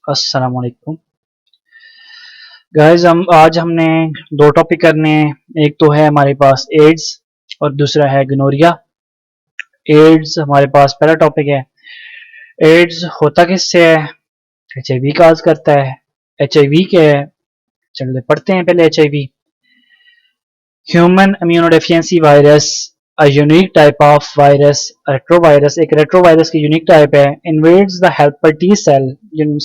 अस्सलाम वालेकुम गाइस। हम आज हमने दो टॉपिक करने हैं। एक तो है हमारे पास एड्स और दूसरा है गनोरिया। एड्स हमारे पास पहला टॉपिक है। एड्स होता किससे है? एचआईवी काज करता है। एचआईवी क्या है? चलिए पढ़ते हैं पहले HIV. Human immunodeficiency virus, a unique type of virus, retrovirus एक रेट्रोवायरस की यूनिक टाइप है। Invades the helper T cell, जिन्हें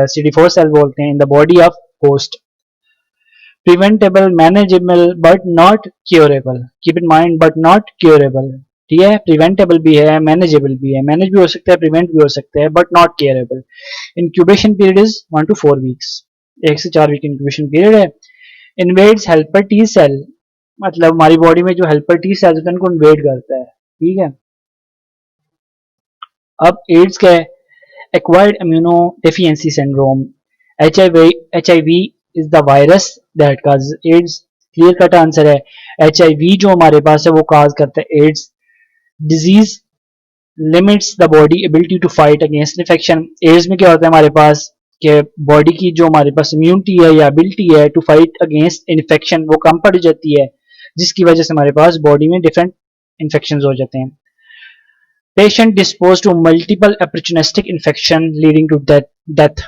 CD4 सेल बोलते हैं, in the body of host. Preventable, manageable but not curable. Keep in mind but not curable. ठीक है, preventable भी है, मैनेजेबल भी है। मैनेज भी हो सकता है, प्रिवेंट भी हो सकता है, but not curable. Incubation period is 1 to 4 weeks. 1 से 4 वीक इंक्यूबेशन पीरियड है। इन्वेड्स हेल्पर टी सेल, मतलब हमारी बॉडी में जो हेल्पर टी सेल्स होते हैं उनको इन्वेड करता है। ठीक है। अब एड्स क्या है? Acquired immuno deficiency syndrome. HIV is the virus that cause AIDS. Clear cut answer है। एचआईवी जो हमारे पास है वो काज करता है AIDS disease. Limits the body ability to fight against infection. AIDS में क्या होता है हमारे पास कि बॉडी की जो हमारे पास इम्यूनिटी है या एबिलिटी है टू फाइट अगेंस्ट इन्फेक्शन वो कम पड़ जाती है, जिसकी वजह से हमारे पास बॉडी में डिफरेंट इन्फेक्शन हो जाते हैं। Patient dispose to multiple opportunistic infection leading to death.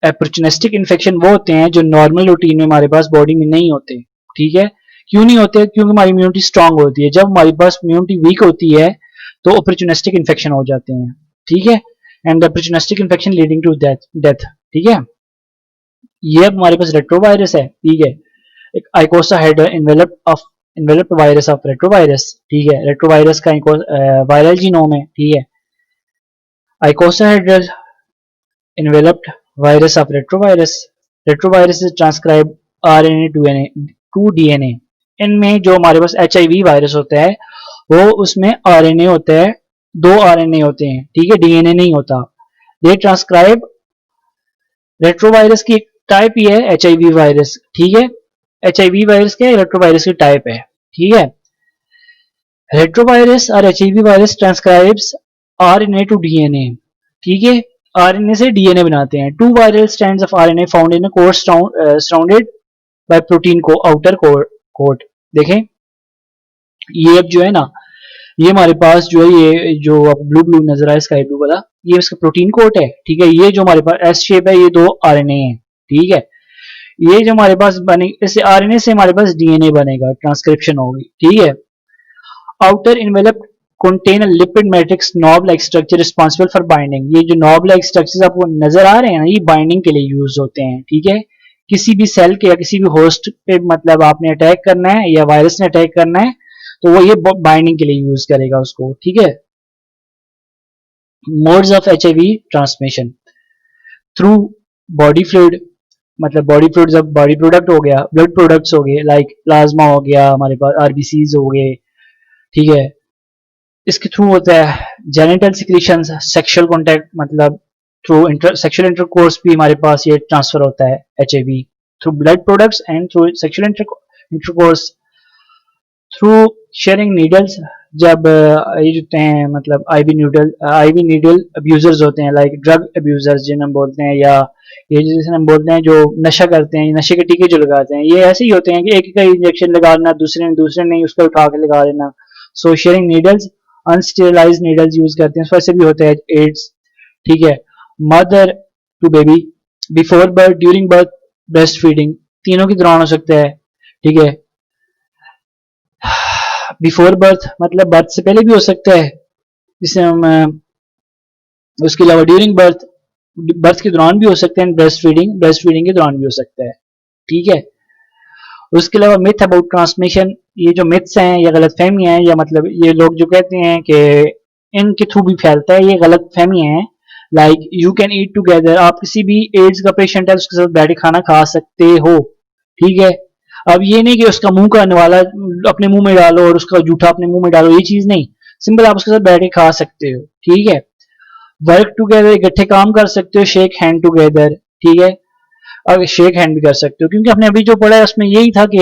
Opportunistic infection वो होते हैं जो नॉर्मल रूटीन में हमारे पास बॉडी में नहीं होते। ठीक है, क्यों नहीं होते? क्योंकि हमारी इम्यूनिटी स्ट्रांग होती है। जब हमारी पास इम्यूनिटी वीक होती है तो अपॉर्चुनिस्टिक इन्फेक्शन हो जाते हैं। ठीक है, and opportunistic infection leading to death. ठीक है, ये अब हमारे पास रेट्रोवायरस है। ठीक है, एक icosahedral enveloped virus of retrovirus. ठीक है, रेट्रोवायरस का वायरल जीनोम है। ठीक है, icosahedral enveloped virus of retrovirus. Retrovirus is transcribe RNA to DNA. इनमें जो हमारे पास एचआईवी वायरस होता है वो उसमें आरएनए होता है, 2 आरएनए होते हैं। ठीक है, डीएनए नहीं होता। दे ट्रांसक्राइब। रेट्रोवायरस की टाइप ही है एचआईवी वायरस। ठीक है, एचआईवी वायरस क्या है? रेट्रोवायरस की टाइप है। ठीक है, रेट्रोवायरस और HIV virus transcribes RNA to DNA. ठीक है, आरएनए से डीएनए बनाते हैं। Two viral strands of RNA found in core surrounded by protein को आउटर कोट। देखें, ये अब जो है ना, ये हमारे पास जो है, ये जो ब्लू ब्लू नजर आया स्काई ब्लू वाला, ये इसका प्रोटीन कोट है। ठीक है, ये जो हमारे पास एस शेप है ये 2 आरएनए है। ठीक है, ये जो हमारे पास बने, इससे आरएनए से हमारे पास डीएनए बनेगा, ट्रांसक्रिप्शन होगी। ठीक है, outer envelope contain a lipid matrix knob like structure responsible for binding। ये जो knob like structures आपको नजर आ रहे हैं ना, ये बाइंडिंग के लिए यूज होते हैं। ठीक है, किसी भी सेल के या किसी भी होस्ट पे मतलब आपने अटैक करना है या वायरस ने अटैक करना है तो वो ये बाइंडिंग के लिए यूज करेगा उसको। ठीक है, modes of HIV transmission through body fluid, मतलब बॉडी फ्लूइड जब बॉडी प्रोडक्ट हो गया, ब्लड प्रोडक्ट्स हो गए, लाइक प्लाज्मा हो गया, हमारे पास आरबीसीज हो गए। ठीक है, इसके थ्रू होता है जेनिटल सिक्रीशन, सेक्सुअल कांटेक्ट, मतलब थ्रू सेक्सुअल इंटरकोर्स भी हमारे पास ये ट्रांसफर होता है HIV through blood products and through sexual intercourse. Through sharing needles, जब ये जो हैं मतलब आईवी नीडल अब्यूजर्स होते हैं, लाइक ड्रग अब्यूजर्स जिन्हें हम बोलते हैं, या ये जैसे हम बोलते हैं जो नशा करते हैं, नशे के टीके जो लगाते हैं, ये ऐसे ही होते हैं कि एक का इंजेक्शन लगाना, दूसरे नहीं उसको उठा के लगा देना। So sharing needles, unsterilise needles use करते हैं, वैसे भी होता है एड्स। ठीक है, mother to baby, before birth, during birth, breastfeeding, तीनों के दौरान हो सकता है। ठीक है, बिफोर बर्थ मतलब बर्थ से पहले भी हो सकता है, जिसे हम उसके अलावा ड्यूरिंग बर्थ, बर्थ के दौरान भी हो सकते हैं, ब्रेस्ट फीडिंग के दौरान भी हो सकता है। ठीक है, उसके अलावा मिथ अबाउट ट्रांसमिशन, ये जो मिथ्स हैं या गलत फहमियाँ हैं, या मतलब ये लोग जो कहते हैं कि इनके थ्रू भी फैलता है, ये गलत फहमियाँ हैं। Like you can eat together, आप किसी भी एड्स का पेशेंट है उसके साथ बैठ के खाना खा सकते हो। ठीक है, अब ये नहीं कि उसका मुंह का निवाला अपने मुंह में डालो और उसका जूठा अपने मुंह में डालो, ये चीज नहीं। सिंपल आप उसके साथ बैठ के खा सकते हो। ठीक है, वर्क टुगेदर, इकट्ठे काम कर सकते हो, शेक हैंड टुगेदर। ठीक है, और शेक हैंड भी कर सकते हो, क्योंकि हमने अभी जो पढ़ा है उसमें यही था कि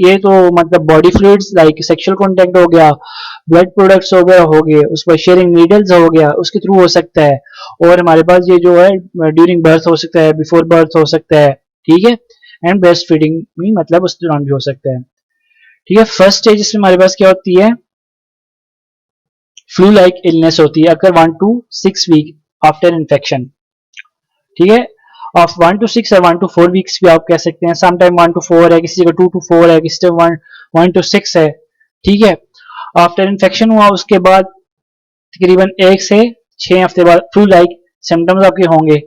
ये तो मतलब body fluids like sexual contact हो गया, ब्लड प्रोडक्ट्स वगैरह हो गए, उस पर शेयरिंग नीडल्स हो गया, उसके थ्रू हो सकता है। और हमारे पास ये जो है ड्यूरिंग बर्थ हो सकता है, बिफोर बर्थ हो सकता है, ठीक है, एंड ब्रेस्ट फीडिंग भी मतलब उस दौरान भी हो सकता है, ठीक है। फर्स्ट स्टेज इसमें हमारे पास क्या होती है, फ्लू लाइक इलनेस होती है अगर 1 to 6 वीक आफ्टर इन्फेक्शन, ठीक है। ऑफ 1 to 6 और 1 to 4 वीक्स भी आप कह सकते हैं, समटाइम 1 to 4 है, किसी जगह 2 to 4 है, किसी जगह 1 to 6 है, ठीक है। आफ्टर इन्फेक्शन हुआ उसके बाद तकरीबन 1 से 6 हफ्ते बाद फ्लू लाइक सिम्टम्स आपके होंगे,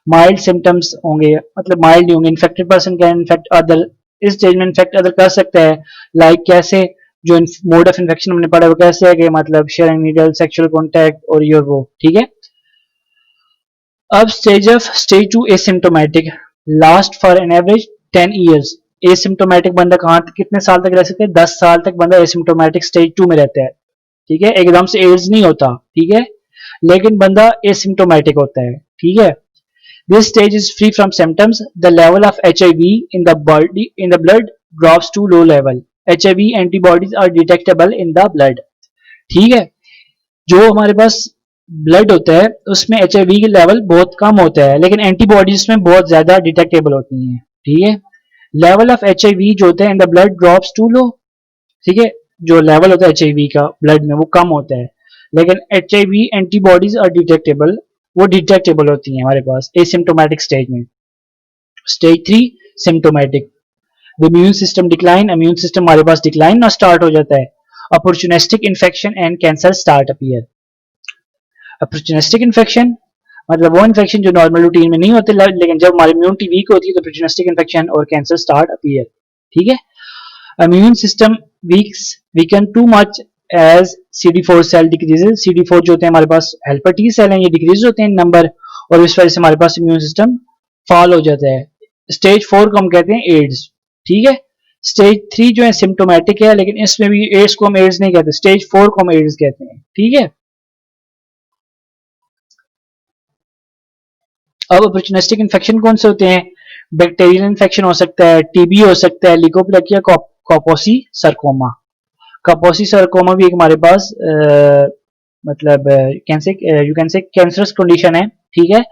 माइल्ड सिम्टम्स होंगे, मतलब माइल्ड नहीं होंगे, infected person can infect other, इस स्टेज में इन्फेक्ट अदर कर सकता है, लाइक कैसे, जो मोड ऑफ इन्फेक्शन हमने पढ़ा वो कैसे है कि मतलब शेयरिंग नीडल, सेक्सुअल कॉन्टैक्ट और ये वो, ठीक है। अब stage 2 asymptomatic, last for an average 10 years. Asymptomatic बंदा कहाँ तक, कितने साल तक रह सकते हैं, 10 साल तक बंदा एसिम्टोमेटिक स्टेज 2 में रहता है, ठीक है। एकदम से एड्स नहीं होता, ठीक है, लेकिन बंदा एसिम्टोमेटिक होता है, ठीक है। This stage is free from symptoms. The level of HIV in the body in the blood drops to low level. HIV antibodies are detectable in the blood. ठीक है, जो हमारे पास ब्लड होता है उसमें HIV की लेवल बहुत कम होता है, लेकिन एंटीबॉडीज में बहुत ज्यादा डिटेक्टेबल होती हैं, ठीक है। लेवल ऑफ HIV जो होता है in the blood drops to low, ठीक है, जो लेवल होता है HIV का ब्लड में वो कम होता है, लेकिन HIV एंटीबॉडीज आर डिटेक्टेबल, वो डिटेक्टेबल होती हैं हमारे पास एसिम्टोमेटिक स्टेज में। Stage 3 symptomatic, immune system decline, immune system हमारे पास डिक्लाइन ना स्टार्ट हो जाता है, opportunistic infection and cancer start appear. Opportunistic infection मतलब वो इन्फेक्शन जो नॉर्मल रूटीन में नहीं होते, लेकिन जब हमारी इम्यूनिटी वीक होती है तो अपॉर्चुनिस्टिक इन्फेक्शन और कैंसर स्टार्ट अपीयर, ठीक है। Immune system weaken too much as CD4 cell decreases, CD4 जो होते हैं हमारे पास हेल्पर टी सेल हैं, ये डिक्रीज होते हैं नंबर, और इस वजह से हमारे पास इम्यून सिस्टम फॉल हो जाता है। स्टेज 4 को हम कहते हैं एड्स, ठीक है। स्टेज 3 जो है सिम्टोमेटिक है, लेकिन इसमें भी एड्स को हम एड्स नहीं कहते, स्टेज 4 को हम एड्स कहते हैं, ठीक है। अब अपॉर्चुनिस्टिक इन्फेक्शन कौन से होते हैं, बैक्टीरियल इन्फेक्शन हो सकता है, टीबी हो सकता है, लिकोप्लेकिया, कॉपोसी सरकोमा। कपोसी सरकोमा भी एक हमारे पास मतलब यू कैन से कैंसरस कंडीशन है, ठीक है,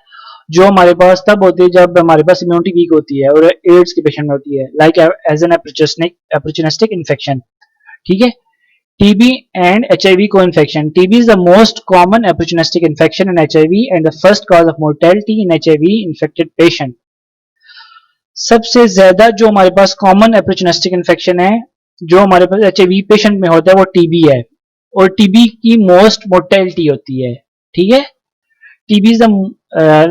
जो हमारे पास तब होती है जब हमारे पास इम्यूनिटी वीक होती है और एड्स के पेशेंट में होती है, like as an opportunistic infection, ठीक है। TB and HIV co-infection. TB is the most common opportunistic infection in HIV and the first cause of mortality in HIV infected patient. सबसे ज्यादा जो हमारे पास कॉमन अपॉर्चुनिस्टिक इन्फेक्शन है जो हमारे पास HIV patient में होता है वो TB है, और TB की मोस्ट मोर्टेलिटी होती है, ठीक है। TB is the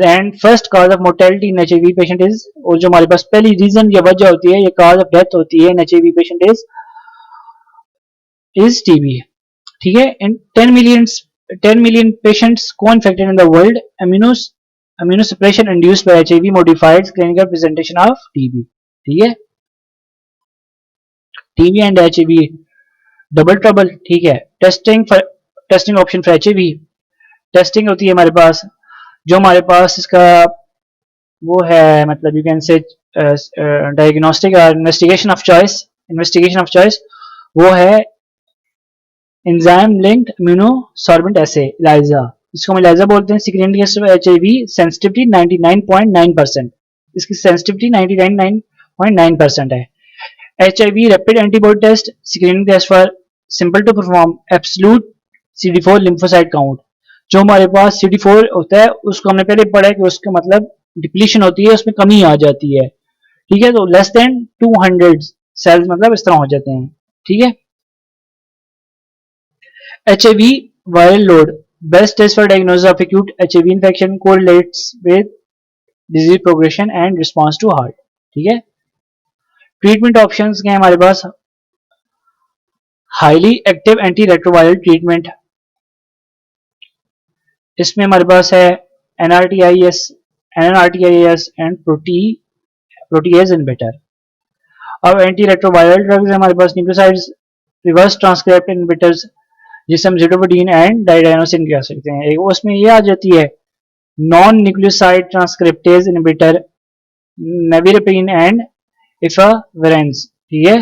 end first cause of mortality in HIV patient is, और जो हमारे पास पहली रीजन या वजह होती है, ये कॉज ऑफ डेथ होती है इन HIV पेशेंट इज TB, ठीक है। इन 10 million patients co-infected in the world, immunosuppression induced by HIV modified clinical presentation of TB, ठीक है। TB and HIV double trouble, ठीक है। Testing option for HIV, testing होती है हमारे पास, जो हमारे पास इसका वो है मतलब यू कैन से डायग्नोस्टिक और इन्वेस्टिगेशन ऑफ चॉइस वो है enzyme linked immunosorbent assay ELISA, इसको हम इलाइजा बोलते हैं। Screening test of HIV sensitivity 99.9%, इसकी सेंसिटिविटी 99.9% है। HIV rapid antibody test, screening test for simple to perform, absolute CD4 lymphocyte count, जो हमारे पास CD4 होता है उसको हमने पहले पढ़ा है कि उसका मतलब डिप्लीशन होती है, उसमें कमी आ जाती है, ठीक है। तो लेस देन 200 सेल्स मतलब इस तरह हो जाते हैं, ठीक है। HIV viral load, best test for diagnosis of acute HIV infection, correlates with disease progression and response to heart, ठीक है। ट्रीटमेंट ऑप्शंस क्या है हमारे पास, highly active anti retroviral treatment, इसमें हमारे पास है NRTIS एंड प्रोटीएज इनहिबिटर। अब एंटी रेट्रोवायरल ड्रग्स है हमारे पास न्यूक्लियोसाइड्स, रिवर्स ट्रांसक्रिप्ट इनहिबिटर्स, जिसे हम जिडोबुडीन एंड डाइडाइनोसिन कह सकते हैं। एक उसमें ये आ जाती है non nucleoside transcriptase inhibitor, nevirapine and efavirenz, ठीक है।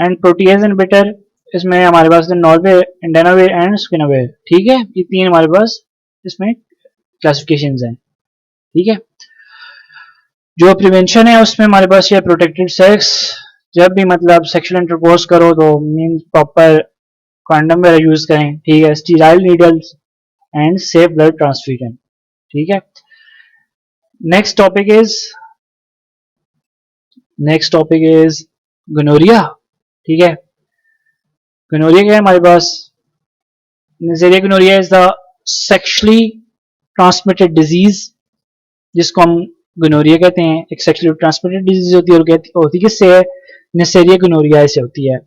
एंड प्रोटीज इनहिबिटर, इसमें हमारे पास नॉर्वे, इंडेनावेर एंड स्किनावेर, ठीक है। ये तीन हमारे पास इसमें क्लासिफिकेशंस हैं, ठीक है। जो प्रिवेंशन है उसमें हमारे पास ये प्रोटेक्टेड सेक्स, जब भी मतलब सेक्सुअल इंटरकोर्स करो तो मीन प्रॉपर कॉन्डम वगैरह यूज करें, ठीक है। Sterile needles and safe blood transfusion, ठीक है। नेक्स्ट टॉपिक इज गोनोरिया, ठीक है। गोनोरिया क्या है हमारे पास, Neisseria gonorrhoea is the sexually transmitted disease, जिसको हम गोनोरिया कहते हैं। एक सेक्सुअली ट्रांसमिटेड डिजीज होती है, और होती किससे है, नेज़ेरिया गोनोरिया से होती है।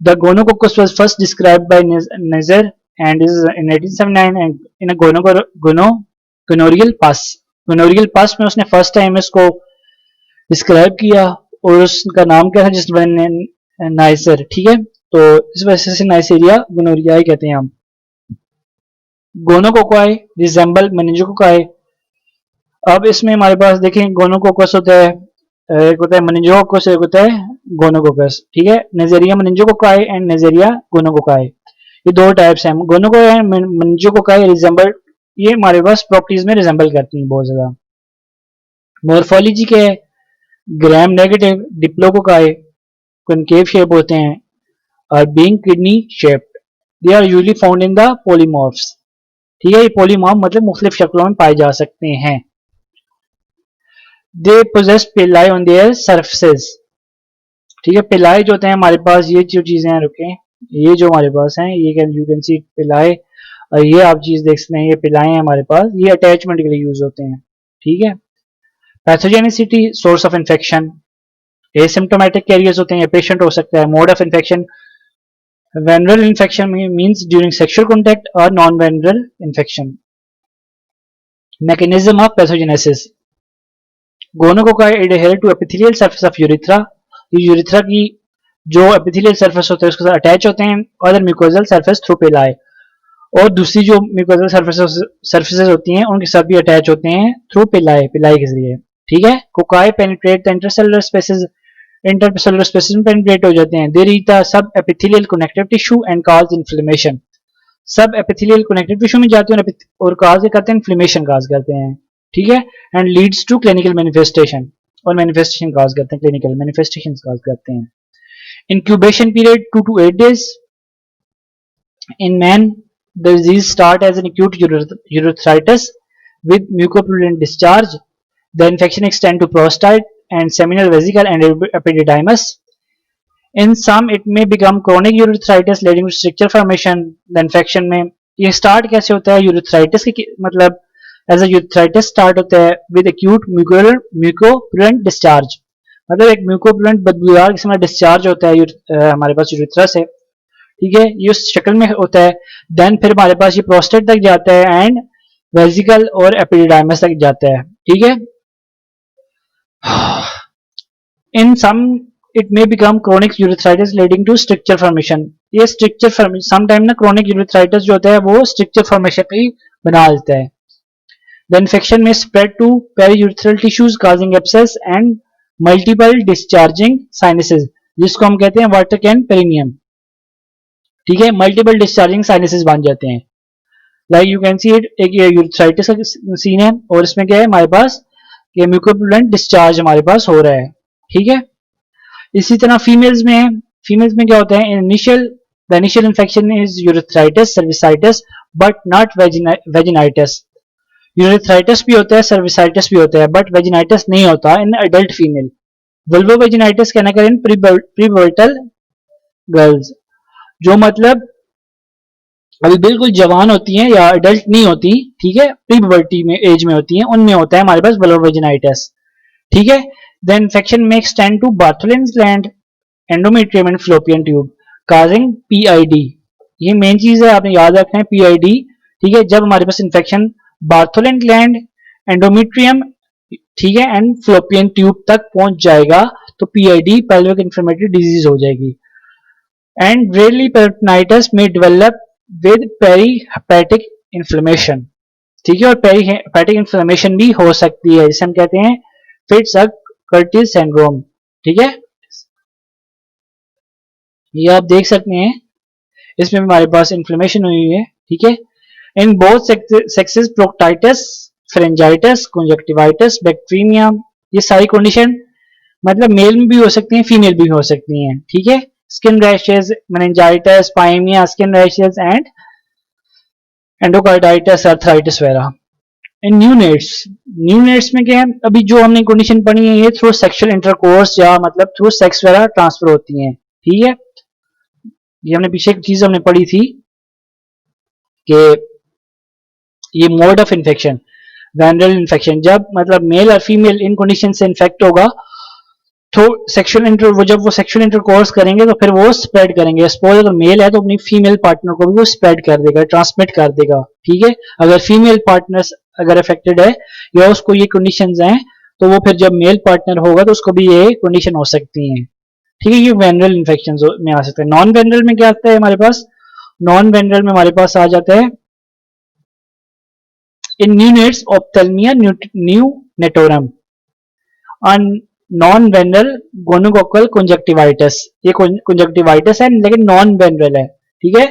The gonococcus was first described by Neisser and is in 1879 and in a gonorrhoeal pus में उसने फर्स्ट टाइम इसको डिस्क्राइब किया, और उसका नाम क्या था, जिस नाइसर, ठीक है। तो इस वजह से नाइसेरिया गोनोरिया ही कहते हैं हम। गोनोकोकाई रिजेंबल मेनिंजोकोकाई। अब इसमें हमारे पास देखें गोनोकोकस होता है, एक होता है मेनिंजोकोकस, एक होता है गोनोकोकस, ठीक है। नेज़ेरिया मेनिंजोकोकाई एंड नेज़ेरिया गोनोकोकाई, ये दो टाइप्स हैं। गोनोकोकाई एंड मेनिंजोकोकाई रिजेंबल, ये हमारे पास प्रॉपर्टीज में रिजेंबल करती हैं बहुत ज्यादा। मॉर्फोलॉजी के gram negative diplococci concave shape होते हैं, और being kidney shaped, they are usually found in the polymorphs, ठीक है। ये पॉलीमॉर्फ मतलब मुख्तलिफ शक्लों में पाए जा सकते हैं। दे पोजेस पिलाई ऑन देयर सरफेसेस, ठीक है। पिलाई जो होते हैं हमारे पास, ये जो चीजें हैं, रुके, ये जो हमारे पास हैं, ये यू कैन सी पिलाई, और ये आप चीज देख सकते हैं, ये पिलाई हैं हमारे पास, ये अटैचमेंट के लिए यूज होते हैं, ठीक है। Pathogenicity, source of infection, asymptomatic carriers होते हैं, ये पेशेंट हो सकता है। Mode of infection, venereal infection means during sexual contact or non-venereal infection. Mechanism of pathogenesis, gonococci adhere to epithelial surface of urethra, ये यूरिथ्रा की जो epithelial surface होता है उसके साथ अटैच होते हैं, other mucosal surface through pili, और दूसरी जो mucosal surfaces होती हैं उनके साथ भी अटैच होते हैं through pili के जरिए, ठीक है। Cocci penetrate the intercellular spaces, intercellular spaces में पेनिट्रेट हो जाते हैं। They reach the sub epithelial connective tissue and cause inflammation, sub epithelial connective tissue में जाते हैं और कॉज करते हैं, इन्फ्लेमेशन कॉज करते हैं, ठीक है। And leads to clinical manifestation, और मैनिफेस्टेशन कॉज करते हैं, क्लिनिकल मैनिफेस्टेशन कॉज करते हैं। Incubation period 2 to 8 days. In men, the disease start as an acute urethritis with mucopurulent discharge. The infection extend to prostate and seminal vesicle and epididymis. In some, it may become chronic urethritis leading to stricture formation. The infection में ये start कैसे होता है, urethritis की मतलब as a urethritis start होता है with acute mucopurulent discharge, मतलब एक mucopurulent बदबूदार किस्म का discharge होता है हमारे पास urethra से, ठीक है। ये उस शक्ल में होता है। देन फिर हमारे पास ये prostate तक जाता है एंड वेजिकल और एपिडिडाइमस तक जाता है, ठीक है। In some, it may become chronic urethritis leading to stricture formation. ये stricture formation, sometime ना chronic urethritis जो होता है वो stricture formation पे ही बना देता है। The infection may spread to periurethral tissues causing abscess and multiple discharging sinuses, जिसको हम कहते हैं water can perineum, ठीक है। multiple discharging sinuses बन जाते हैं। Like you can see it, एक ये urethritis का सीन है, और इसमें क्या है हमारे पास, ये म्यूकोपुलेंट डिस्चार्ज हमारे पास हो रहा है, ठीक है। इसी तरह फीमेल्स में क्या होता है, the initial infection is urethritis cervicitis but not vaginitis. Urethritis भी होता है, सर्विसाइटिस भी होता है, बट वेजिनाइटिस नहीं होता इन अडल्ट फीमेल। वल्वोवेजिनाइटिस कहना करें प्रीबर्टल गर्ल्स, जो मतलब अभी बिल्कुल जवान होती हैं या अडल्ट नहीं होती, ठीक है, प्री-प्यूबर्टी में एज में होती हैं, उनमें होता है हमारे पास वल्वोवेजिनाइटिस, ठीक है। The infection may extend to Bartholin's gland, endometrium and fallopian tube causing PID. ये मेन चीज है, आपने याद रखना है पीआईडी, ठीक है। जब हमारे पास इन्फेक्शन बार्थोलिन ग्लैंड, एंडोमेट्रियम, ठीक है, एंड फ्लोपियन ट्यूब तक पहुंच जाएगा तो पीआईडी पेल्विक इन्फ्लेमेटरी डिजीज हो जाएगी। एंड रेयरली पेरिटोनाइटिस में डेवलप विद पेरीहेपेटिक इन्फ्लेमेशन, ठीक है। और पेरीहेपेटिक इन्फ्लेमेशन भी हो सकती है, जिसे हम कहते हैं फिट्स अ कर्टिस सिंड्रोम। ठीक है, ये आप देख सकते हैं, इसमें हमारे पास इन्फ्लेमेशन हुई है। ठीक है, in both sexes proctitis, pharyngitis, conjunctivitis, bacteria, ये सारी कंडीशन मतलब मेल में भी हो सकती हैं, फीमेल भी हो सकती हैं। ठीक है, skin rashes, meningitis, pyaemia, skin rashes and endocarditis, arthritis वगैरह। इन न्यूनेट्स में क्या है, अभी जो हमने कंडीशन पढ़ी है ये थ्रू सेक्सुअल इंटरकोर्स या मतलब थ्रू सेक्स वगैरह ट्रांसफर होती हैं। ठीक है, ये हमने पीछे एक चीज हमने पढ़ी थी कि ये मोड ऑफ इन्फेक्शन, वैनरल इन्फेक्शन, जब मतलब मेल और फीमेल इन कंडीशन से इन्फेक्ट होगा तो जब वो सेक्सुअल इंटरकोर्स करेंगे तो फिर वो स्प्रेड करेंगे। सपोज अगर मेल है तो अपनी फीमेल पार्टनर को भी वो स्प्रेड कर देगा, ट्रांसमिट कर देगा। ठीक है, अगर फीमेल पार्टनर अगर अफेक्टेड है या उसको ये कंडीशंस हैं तो वो फिर जब मेल पार्टनर होगा तो उसको भी ये कंडीशन हो सकती है। ठीक है, ये वेनरल इन्फेक्शन में आ सकते हैं। नॉन वेनरल में क्या आता है हमारे पास, नॉन वेनरल में हमारे पास आ जाता है in neonates ophthalmia neonatorum, non venereal gonococcal conjunctivitis, ये कंजक्टिवाइटिस है लेकिन नॉन वेनरल है। ठीक है,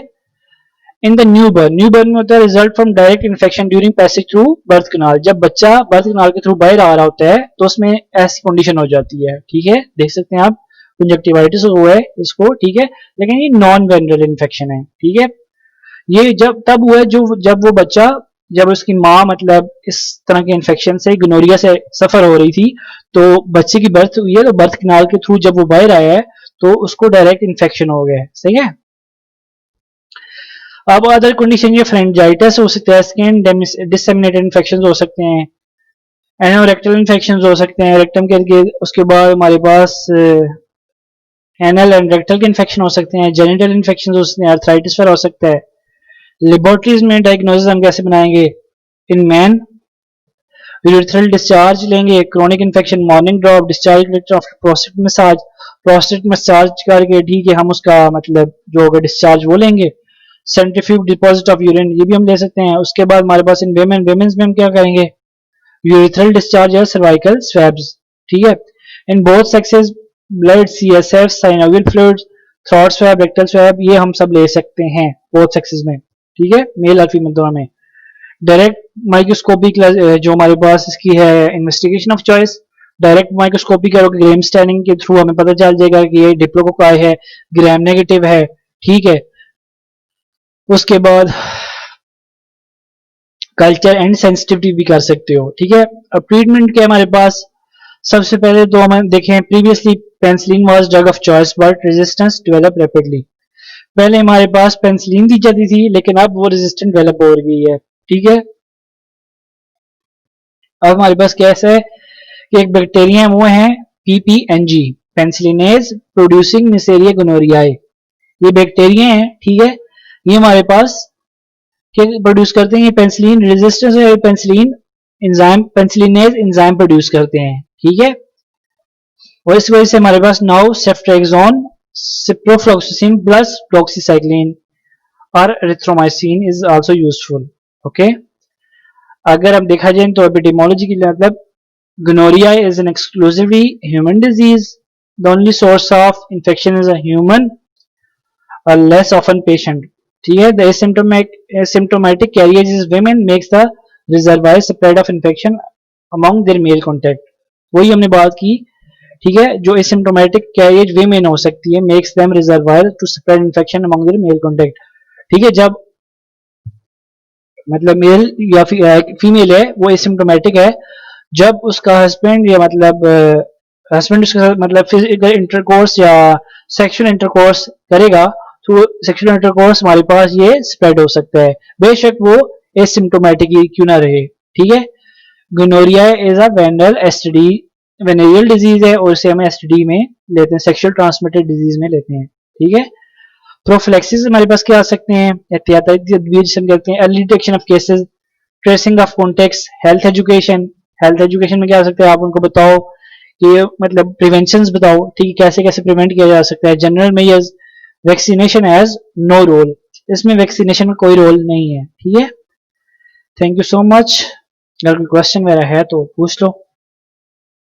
इन द न्यूबर्न में होता है result from direct infection during passage through birth canal, जब बच्चा बर्थ कैनाल के थ्रू बाहर आ रहा होता है तो उसमें ऐसी कंडीशन हो जाती है। ठीक है, देख सकते हैं आप कंजक्टिवाइटिस हुआ है इसको। ठीक है, लेकिन ये नॉन वेनरल इन्फेक्शन है। ठीक है, ये जब तब हुआ है जब वो बच्चा, जब उसकी माँ मतलब इस तरह के इन्फेक्शन से, गोनोरिया से सफर हो रही थी, तो बच्चे की बर्थ हुई है तो बर्थ कैनाल के थ्रू जब वो बाहर आया है तो उसको डायरेक्ट इन्फेक्शन हो गया है। सही है, अब अदर कंडीशन ये फ्रेंजाइटिस हो सकता है, स्किन डिसेमिनेटेड इन्फेक्शन हो सकते हैं, एनोरेक्टल इन्फेक्शन हो सकते हैं रेक्टम के इर्द। उसके बाद हमारे पास एनल एंड रेक्टल के इन्फेक्शन हो सकते हैं, जेनिटल इन्फेक्शन हो सकते हैं, अर्थराइटिस पर हो सकता है। लेबोरेटरीज में डायग्नोसिस हम कैसे बनाएंगे, इन मैन यूरिथ्रल डिस्चार्ज लेंगे, chronic infection morning drop, discharge collector after prostate massage करके, ठीक है, हम उसका मतलब जो होगा डिस्चार्ज वो लेंगे। सेंट्रीफ्यूग डिपॉजिट ऑफ यूरिन, ये भी हम ले सकते हैं। उसके बाद हमारे पास इन वेमेन्स में हम क्या करेंगे, यूरिथ्रल डिस्चार्ज या सर्वाइकल स्वैब्स। ठीक है, in both sexes blood, CSF, synovial fluid, throat swab, rectal swab, ये हम सब ले सकते हैं बोथ सेक्सेस में। ठीक है, मेल और फीमेल दोनों में। डायरेक्ट माइक्रोस्कोपिक जो हमारे पास इसकी है investigation of choice, direct microscopy करोगे ग्राम स्टैनिंग के थ्रू हमें पता चल जाएगा कि ये डिप्लोकोकाई है, ग्राम नेगेटिव है। ठीक है, उसके बाद कल्चर एंड सेंसिटिविटी भी कर सकते हो। ठीक है, अब ट्रीटमेंट क्या हमारे पास, सबसे पहले तो हम देखें previously penicillin was drug of choice but resistance develop rapidly. पहले हमारे पास पेंसिलिन दी जाती थी लेकिन अब वो रेजिस्टेंट डेवलप हो गई है। ठीक है, अब हमारे पास कैसा है कि एक बैक्टीरिया वो है पीपीएनजी, पेंसिलिनेज प्रोड्यूसिंग निसेरिया गोनोरियाई, ये बैक्टीरिया है। ठीक है, ये हमारे पास क्या प्रोड्यूस करते हैं, ये पेंसिलिन रेजिस्टेंस है, पेंसिलिन एंजाइम, पेंसिलिनेज एंजाइम प्रोड्यूस करते हैं। ठीक है, और इस वजह से हमारे पास नाउ सेफ्ट्रेक्सोन, सिप्रोफ्लॉक्सासिन प्लस डॉक्सीसाइक्लिन और erythromycin is also useful. Okay, अगर हम देखा जाए तो एपिडेमोलॉजी की मतलब gonorrhea is an exclusively human disease. The only source of infection is a human or less often patient. ठीक है, the asymptomatic carriage is women makes the reservoir spread of infection among their male contact. वही हमने बात की। ठीक है, जो asymptomatic carriage women हो सकती है makes them reservoir to spread infection among their male contact. ठीक है, जब मतलब मेल या फीमेल है वो एसिम्टोमेटिक है, जब उसका हस्बैंड या मतलब हस्बैंड उसके साथ मतलब फिजिकल इंटरकोर्स या सेक्सुअल इंटरकोर्स करेगा तो सेक्सुअल इंटरकोर्स हमारे पास ये स्प्रेड हो सकता है, बेशक वो एसिम्टोमेटिक ही क्यों ना रहे। ठीक है, gonorrhoea is a venereal STD, venereal disease है और इसे हम एसटीडी में लेते हैं, सेक्सुअल ट्रांसमिटेड डिजीज में लेते हैं। ठीक है, प्रोफिलैक्सिस हमारे पास क्या आ सकते हैं, एहतियाती तदबीर जिसे हम कहते हैं, early detection of cases, tracing of contacts, health education. Health education में क्या आ सकता है, आप उनको बताओ कि मतलब प्रिवेंशन बताओ, ठीक है, कैसे कैसे प्रिवेंट किया जा सकता है। General measures, vaccination has no role, इसमें वैक्सीनेशन में कोई रोल नहीं है। ठीक है, थैंक यू सो मच। अगर कोई क्वेश्चन मेरा है तो पूछ लो।